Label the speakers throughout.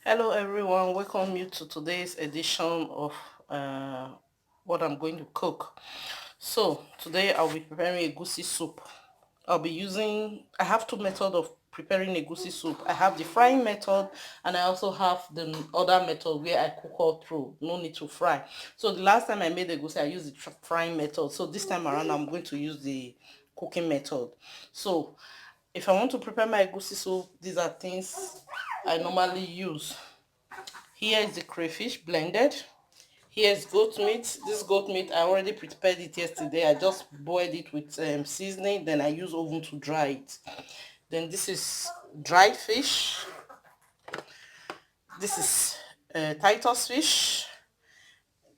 Speaker 1: Hello everyone, welcome you to today's edition of what I'm going to cook. So today I'll be preparing egusi soup. I have two methods of preparing egusi soup. I have the frying method and I also have the other method where I cook all through, no need to fry. So the last time I made egusi I used the frying method, so this time around I'm going to use the cooking method. So if I want to prepare my egusi soup, these are things I normally use. Here is the crayfish blended. Here's goat meat. This goat meat, I already prepared it yesterday. I just boiled it with seasoning. Then I use oven to dry it. Then this is dried fish. This is Titus fish.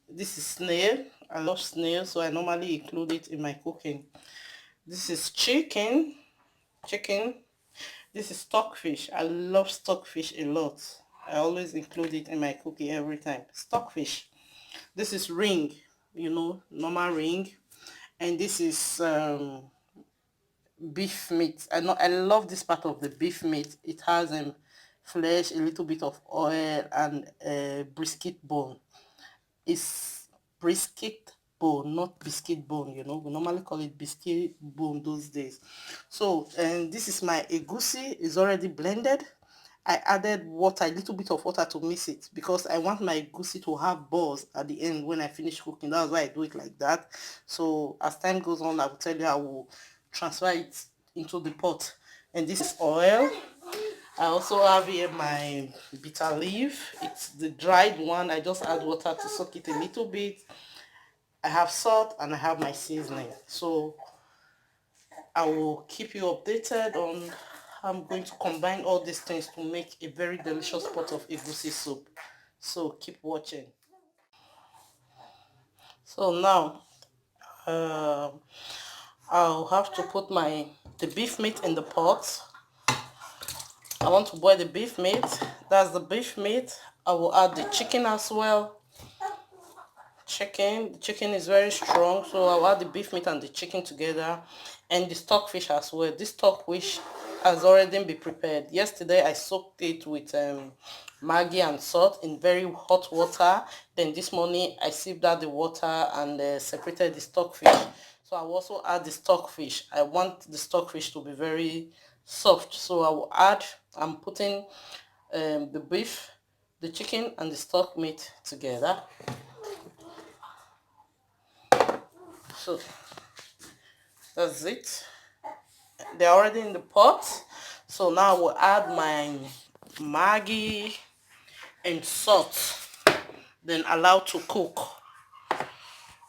Speaker 1: This is snail. I love snail, so I normally include it in my cooking. This is chicken. Chicken. This is stockfish. I love stockfish a lot. I always include it in my cooking every time. Stockfish. This is ring, normal ring. And this is beef meat. I love this part of the beef meat. It has flesh, a little bit of oil, and a brisket bone. It's brisket bone, not biscuit bone. We normally call it biscuit bone those days. So, and this is my egusi. It's already blended. I added water, a little bit of water to mix it because I want my egusi to have balls at the end when I finish cooking. That's why I do it like that. So as time goes on, I will tell you I will transfer it into the pot. And this is oil. I also have here my bitter leaf. It's the dried one. I just add water to soak it a little bit. I have salt and I have my seasoning. So I will keep you updated on how I'm going to combine all these things to make a very delicious pot of egusi soup. So keep watching. So now uh, I'll have to put the beef meat in the pot. I want to boil the beef meat. That's the beef meat. I will add the chicken as well. The chicken is very strong, so I'll add the beef meat and the chicken together, and the stockfish as well. This stockfish has already been prepared. Yesterday I soaked it with Maggi and salt in very hot water. Then this morning I sieved out the water and separated the stockfish. So I will also add the stockfish. I want the stockfish to be very soft, so I will add. I'm putting the beef, the chicken, and the stock meat together. So that's it. They're already in the pot. So now we'll add my Maggi and salt. Then allow to cook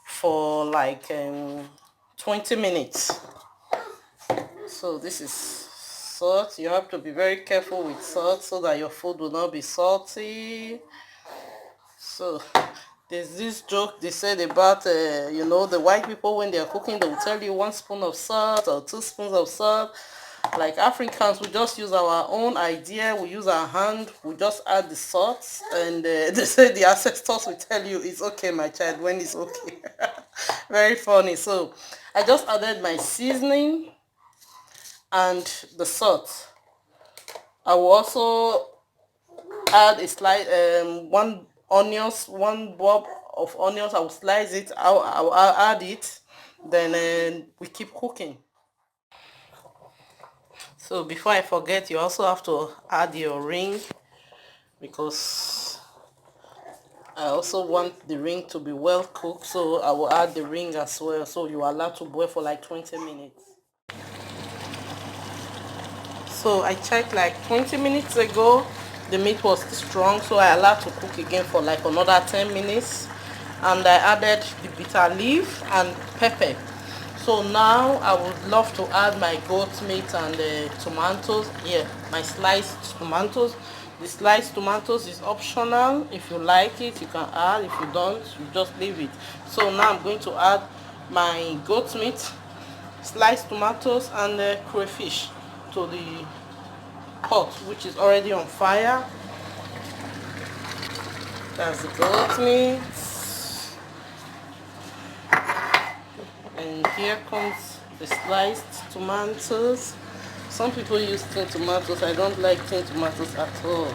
Speaker 1: for like 20 minutes. So this is salt. You have to be very careful with salt so that your food will not be salty. So there's this joke they said about the white people, when they're cooking, they will tell you 1 spoon of salt or 2 spoons of salt. Like Africans, we just use our own idea. We use our hand. We just add the salt, and they say the ancestors will tell you it's okay, my child, when it's okay. Very funny. So I just added my seasoning and the salt. I will also add a slice, one bulb of onions. I will slice it. I'll add it. Then we keep cooking. So before I forget, you also have to add your ring, because I also want the ring to be well cooked. So I will add the ring as well. So you are allowed to boil for like 20 minutes. So I checked like 20 minutes ago. The meat was strong, so I allowed to cook again for like another 10 minutes. And I added the bitter leaf and pepper. So now I would love to add my goat meat and the tomatoes. Here, my sliced tomatoes. The sliced tomatoes is optional. If you like it, you can add. If you don't, you just leave it. So now I'm going to add my goat meat, sliced tomatoes, and the crayfish to the pot, which is already on fire. That's the goat meat. And here comes the sliced tomatoes. Some people use tin tomatoes. I don't like tin tomatoes at all.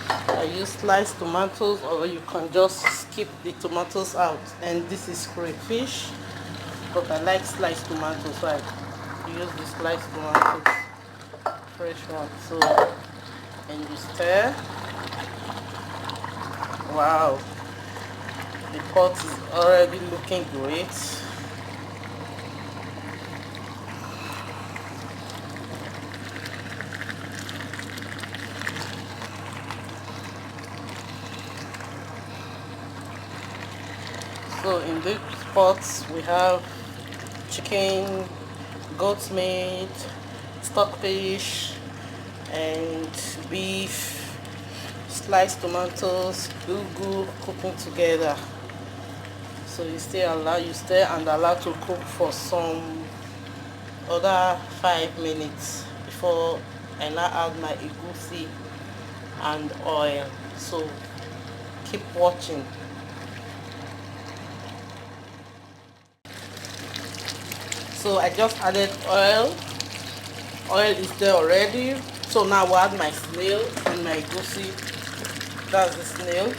Speaker 1: I use sliced tomatoes, or you can just skip the tomatoes out. And this is crayfish, but I like sliced tomatoes, so I use the sliced tomatoes, fresh one. So, and you stir. Wow, the pot is already looking great. So in this pot we have chicken, goat meat, stockfish, and beef, sliced tomatoes, ugu cooking together. So you stir and allow to cook for some other 5 minutes before I now add my egusi and oil. So keep watching. So I just added oil. Oil is there already. So now I'll add my snail and my egusi. That's the snail.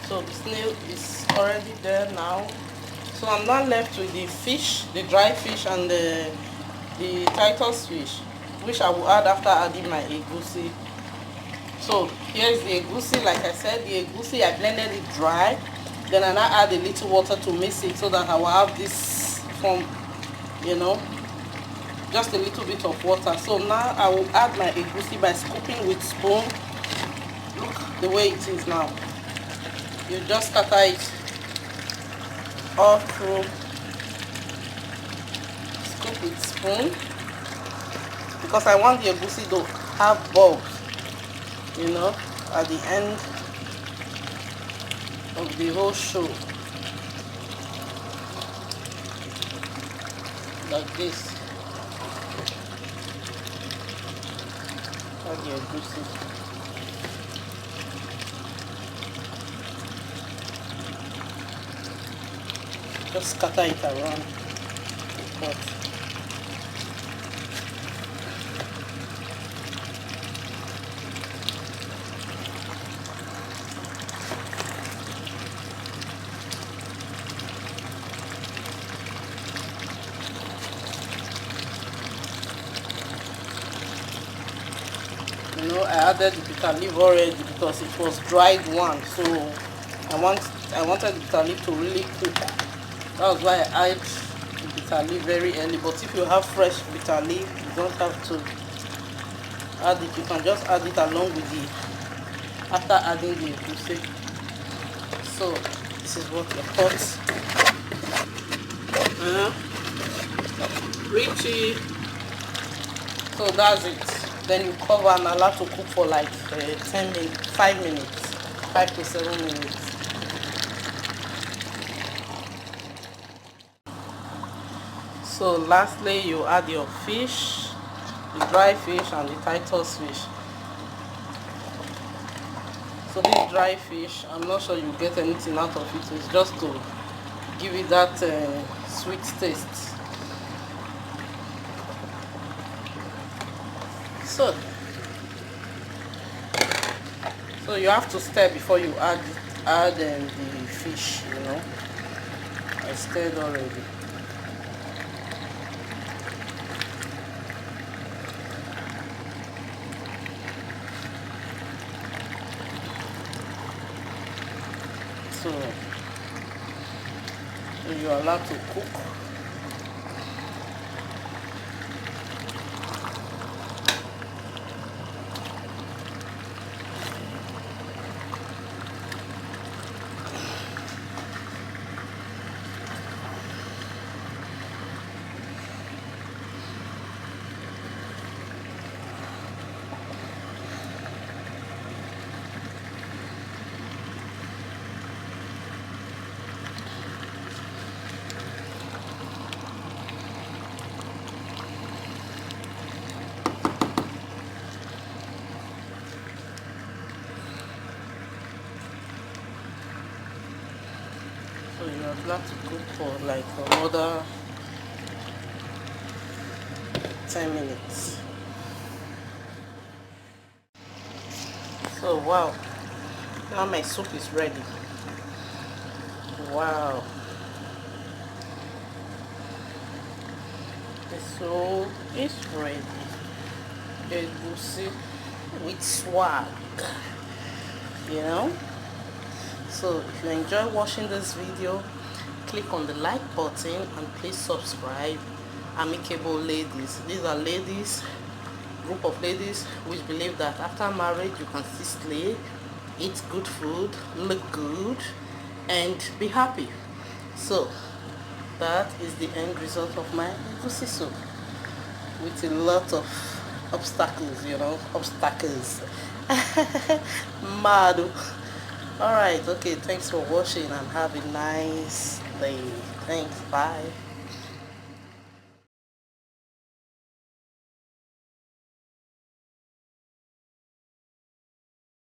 Speaker 1: So the snail is already there now. So I'm now left with the fish, the dry fish, and the Titus fish, which I will add after adding my egusi. So here's the egusi. Like I said, the egusi, I blended it dry. Then I now add a little water to mix it so that I will have this form, just a little bit of water. So now I will add my egusi by scooping with spoon. Look the way it is now. You just scatter it all through, scoop with spoon, because I want the egusi to have bulbs, at the end of the whole show, like this. Add the egusi. Just scatter it around the pot. I added the bitter leaf already because it was dried one, so I wanted the bitter leaf to really cook. That was why I added the bitter leaf very early. But if you have fresh bitter leaf, you don't have to add it. You can just add it along with after adding the egusi. So this is what your pot. Richie. So that's it. Then you cover and allow to cook for like 10 minutes, 5 minutes, 5 to 7 minutes. So lastly, you add your fish, the dry fish and the Titus fish. So this dry fish, I'm not sure you get anything out of it. It's just to give it that sweet taste. So you have to stir before you add the fish. I stirred already. So you are allowed to cook. I plan to cook for like another 10 minutes. So wow, now my soup is ready. Wow, the soup is ready. Egusi with swag, you know. So if you enjoy watching this video, click on the like button and please subscribe. Amicable ladies, these are ladies, group of ladies which believe that after marriage you can still slay, eat good food, look good, and be happy. So that is the end result of my egusi soup, with a lot of obstacles, you know, obstacles. Mad. Alright, okay, thanks for watching and have a nice day. Thanks, bye.